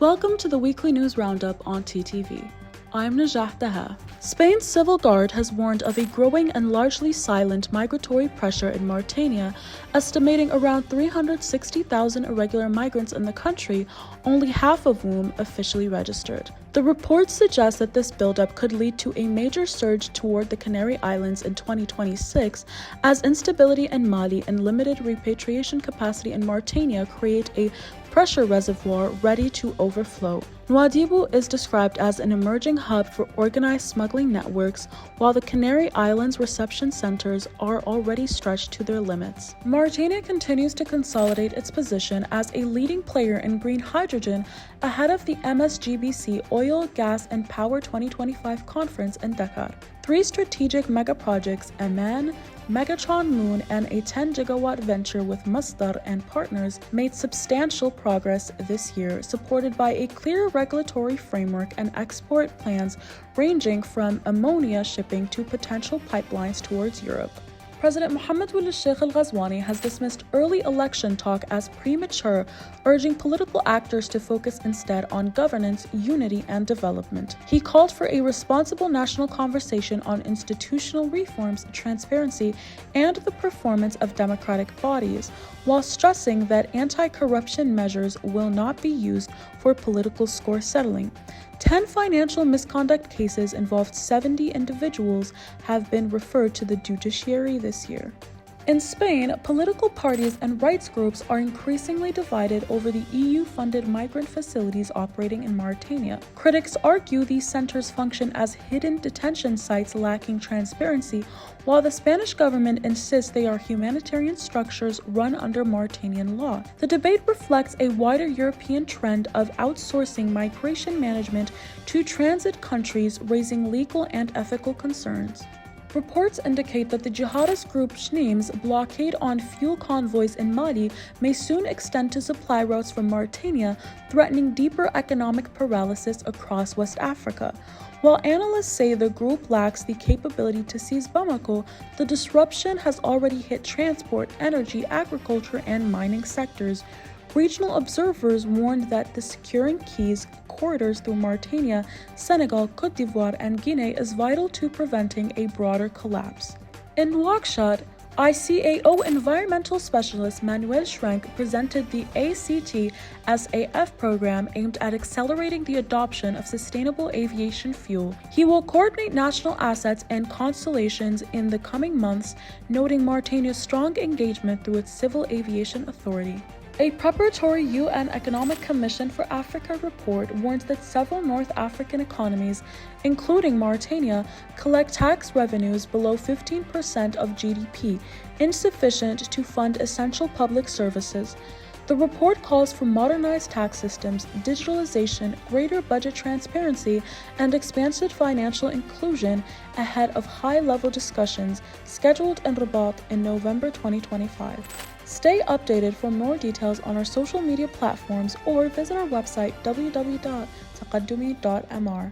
Welcome to the weekly news roundup on TTV. I'm Najah Daha. Spain's civil guard has warned of a growing and largely silent migratory pressure in Mauritania, estimating around 360,000 irregular migrants in the country, only half of whom officially registered. The reports suggest that this buildup could lead to a major surge toward the Canary Islands in 2026, as instability in Mali and limited repatriation capacity in Mauritania create a pressure reservoir ready to overflow. Nouadhibou is described as an emerging hub for organized smuggling networks, while the Canary Islands reception centers are already stretched to their limits. Mauritania continues to consolidate its position as a leading player in green hydrogen ahead of the MSGBC Oil, Gas and Power 2025 conference in Dakar. 3 strategic megaprojects, Amman, Megatron Moon, and a 10-gigawatt venture with Masdar and partners made substantial progress this year, supported by a clear regulatory framework and export plans ranging from ammonia shipping to potential pipelines towards Europe. President Mohammed Ould Sheikh Al Ghazouani has dismissed early election talk as premature, urging political actors to focus instead on governance, unity, and development. He called for a responsible national conversation on institutional reforms, transparency, and the performance of democratic bodies, while stressing that anti-corruption measures will not be used for political score settling. 10 financial misconduct cases involving 70 individuals have been referred to the judiciary this year. In Spain, political parties and rights groups are increasingly divided over the EU-funded migrant facilities operating in Mauritania. Critics argue these centers function as hidden detention sites lacking transparency, while the Spanish government insists they are humanitarian structures run under Mauritanian law. The debate reflects a wider European trend of outsourcing migration management to transit countries, raising legal and ethical concerns. Reports indicate that the jihadist group Jnim's blockade on fuel convoys in Mali may soon extend to supply routes from Mauritania, threatening deeper economic paralysis across West Africa. While analysts say the group lacks the capability to seize Bamako, the disruption has already hit transport, energy, agriculture, and mining sectors. Regional observers warned that the securing key corridors through Mauritania, Senegal, Côte d'Ivoire, and Guinea is vital to preventing a broader collapse. In Nouakchott, ICAO environmental specialist Manuel Schrenk presented the ACT-SAF program aimed at accelerating the adoption of sustainable aviation fuel. He will coordinate national assets and constellations in the coming months, noting Mauritania's strong engagement through its Civil Aviation Authority. A preparatory UN Economic Commission for Africa report warns that several North African economies, including Mauritania, collect tax revenues below 15% of GDP, insufficient to fund essential public services. The report calls for modernized tax systems, digitalization, greater budget transparency, and expansive financial inclusion ahead of high-level discussions scheduled in Rabat in November 2025. Stay updated for more details on our social media platforms or visit our website www.taqaddumi.mr.